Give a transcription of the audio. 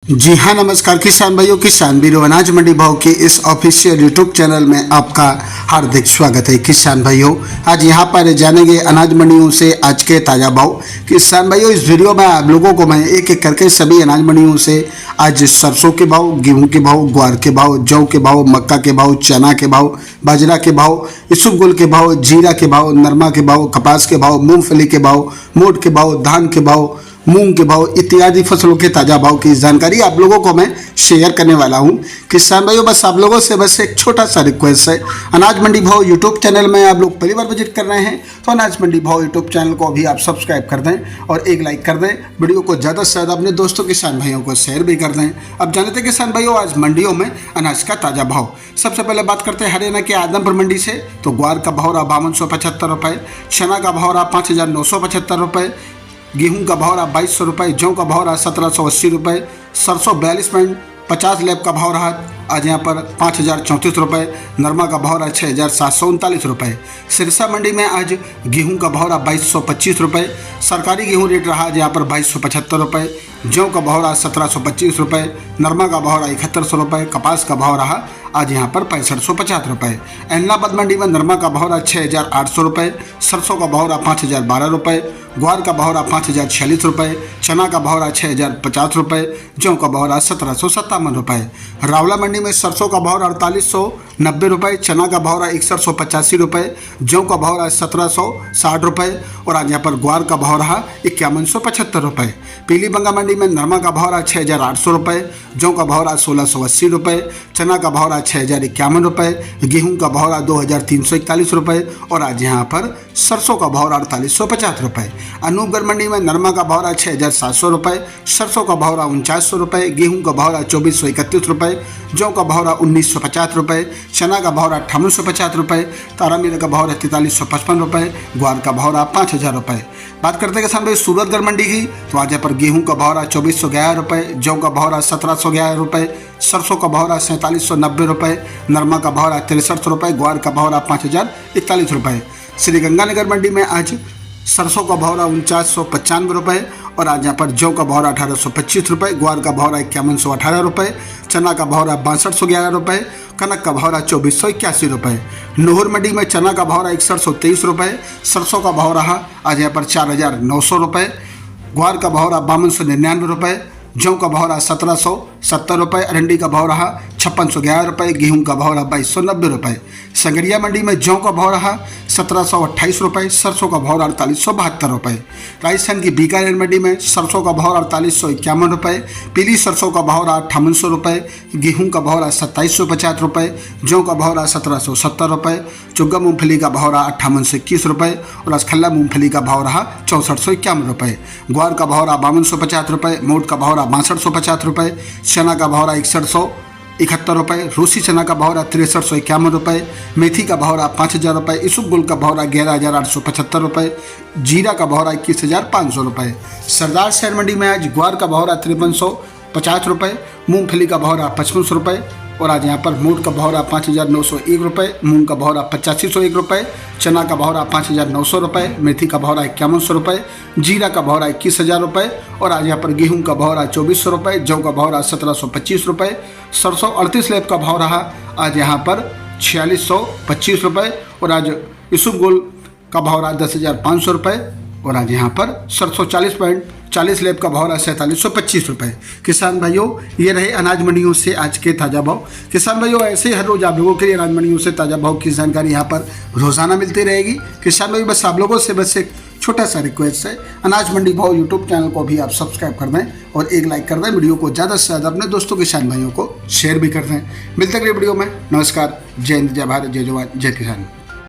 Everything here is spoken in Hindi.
जी हाँ, नमस्कार किसान भाइयों, किसान वीरों, अनाज मंडी भाव के इस ऑफिशियल यूट्यूब चैनल में आपका हार्दिक स्वागत है। किसान भाइयों, आज यहाँ पर जानेंगे अनाज मंडियों से आज के ताज़ा भाव। किसान भाइयों, इस वीडियो में आप लोगों को मैं एक एक करके सभी अनाज मंडियों से आज सरसों के भाव, गेहूं के भाव, ग्वार के भाव, जौ के भाव, मक्का के भाव, चना के भाव, बाजरा के भाव, इसबगोल के भाव, जीरा के भाव, नरमा के भाव, कपास के भाव, मूंगफली के भाव, मोट के भाव, धान के भाव, मूंग के भाव इत्यादि फसलों के ताज़ा भाव की जानकारी आप लोगों को मैं शेयर करने वाला हूं। किसान भाइयों, बस आप लोगों से बस एक छोटा सा रिक्वेस्ट है, अनाज मंडी भाव यूट्यूब चैनल में आप लोग पहली बार विजिट कर रहे हैं तो अनाज मंडी भाव यूट्यूब चैनल को अभी आप सब्सक्राइब कर दें और एक लाइक कर दें। वीडियो को ज़्यादा से ज़्यादा अपने दोस्तों किसान भाइयों को शेयर भी कर दें। अब जानते हैं किसान भाइयों, आज मंडियों में अनाज का ताज़ा भाव। सबसे पहले बात करते हैं हरियाणा के आदमपुर मंडी से। तो ग्वार का भाव रहा 5275 रुपये, चना का भाव रहा 5975 रुपये, गेहूं का भाव रहा 2200 रुपये, जौ का भाव रहा 1780 रुपये, सरसों 42.50 लैब का भाव रहा आज यहाँ पर 5034 रुपये, नरमा का भाव रहा 6739 रुपये। सिरसा मंडी में आज गेहूं का भाव रहा 2225 रुपये, सरकारी गेहूं रेट रहा आज यहाँ पर 2275 रुपये, जौ का भाव रहा 1725 रुपये, नरमा का भाव रहा 7100 रुपये, कपास का भाव रहा आज यहाँ पर 6550 रुपये। एलनाबाद मंडी में नरमा का भाव रहा 6800 रुपये, सरसों का भाव रहा 5012 रुपये, ग्वार का भाव रहा 5046 रुपये, चना का भाव रहा 6050 रुपये, जौ का भाव रहा 1757 रुपये। रावला मंडी में सरसों का भाव रहा 4890 रुपये, चना का भाव रहा 6185 रुपये, जौ का भाव रहा 1760 रुपये और आज यहाँ पर ग्वार का भाव रहा 5175 रुपये। पीली बंगा मंडी में नरमा का भाव रहा 6800 रुपये, जौ का भाव रहा 1680 रुपये, चना का भाव रहा 6051 रुपये, गेहूं का भाव रहा 2341 रुपये और आज यहाँ पर सरसों का भाव रहा 4850 रुपये। अनूपगढ़ मंडी में नरमा का भाव रहा 6700 रुपये, सरसों का भाव रहा 4900 रुपये, गेहूं का भाव रहा 2431 रुपये, जौ का भाव रहा 1950 रुपये, चना का भाव रहा 5850 रुपये, तारामीरा का भाव रहा 4355 रुपये, ग्वार का भाव रहा 5000 रुपये। बात करते हैं किसान भाई सूरतगढ़ मंडी की। तो आज यहाँ पर गेहूं का भाव रहा 2411 रुपये, जौ का भाव रहा 1711 रुपये, सरसों का भाव रहा 4790 रुपये, नरमा का भाव रहा 6300 रुपये, ग्वार का भाव रहा 5041 रुपये। श्रीगंगानगर मंडी में आज सरसों का भाव रहा 4995 रुपये और आज यहाँ पर जौ का भाव रहा 1825 रुपये, ग्वार का भाव रहा 5118 रुपये, चना का भाव रहा 6211 रुपये, कनक का भाव रहा 2481 रुपये। नोहर मंडी में चना का भाव रहा 6123 रुपये, सरसों का भाव रहा आज यहाँ पर 4900 रुपये, ग्वार का भाव रहा 5299 रुपये, जौ का भाव रहा 1770 रुपये, अरंडी का भाव रहा 5611 रुपये, गेहूं का भाव रहा 2290 रुपये। संगरिया मंडी में जौ का भाव रहा 1728 रुपये, सरसों का भाव रहा 4872 रुपये। राजस्थान की बीकानेर मंडी में सरसों का भाव रहा 4851 रुपये, पीली सरसों का भाव रहा 5800 रुपये, गेहूं का भाव रहा 2750 रुपये, जौ का भाव रहा 1770 रुपये, चुग्गा मूंगफली का भाव रहा 5821 रुपये और रसखल्ला मूंगफली का भाव रहा 6451 रुपये। ग्वार का भाव रहा 5250 रुपये, मोट का भाव रहा 6250 रुपये, चना का भाव रहा 6171 रुपये, रूसी चना का भाव रहा 6351 रुपये, मेथी का भाव रहा 5000 रुपये, इसबगोल का भाव रहा 11875 रुपये, जीरा का भाव रहा 21500 रुपये। सरदार शहर मंडी में आज ग्वार का भाव रहा 5350 रुपये, मूंगफली का भाव रहा 5500 रुपये और आज यहाँ पर मोट का भाव रहा 5901 रुपये, मूंग का भाव रहा 8501 रुपये, चना का भाव रहा 5900 रुपये, मेथी का भाव रहा 5100 रुपये, जीरा का भाव रहा 21000 रुपये और आज यहाँ पर गेहूं का भाव रहा 2400 रुपये, जौ का भाव रहा 1725 रुपये, सरसों 38 लैब का भाव रहा आज यहाँ पर 4625 रुपये और आज इसबगोल का भाव रहा 10500 रुपये और आज यहाँ पर सरसों 40 लैब का भाव रहा 4725 रुपये। किसान भाइयों, ये रहे अनाज मंडियों से आज के ताज़ा भाव। किसान भाइयों, ऐसे ही हर रोज़ आप लोगों के लिए अनाज मंडियों से ताज़ा भाव की जानकारी यहाँ पर रोज़ाना मिलती रहेगी। किसान भाइयों, बस आप लोगों से बस एक छोटा सा रिक्वेस्ट है, अनाज मंडी भाव यूट्यूब चैनल को भी आप सब्सक्राइब कर दें और एक लाइक कर दें। वीडियो को ज़्यादा से ज़्यादा अपने दोस्तों किसान भाइयों को शेयर भी कर दें। मिलते अगले वीडियो में। नमस्कार, जय हिंद, जय भारत, जय जवान, जय किसान।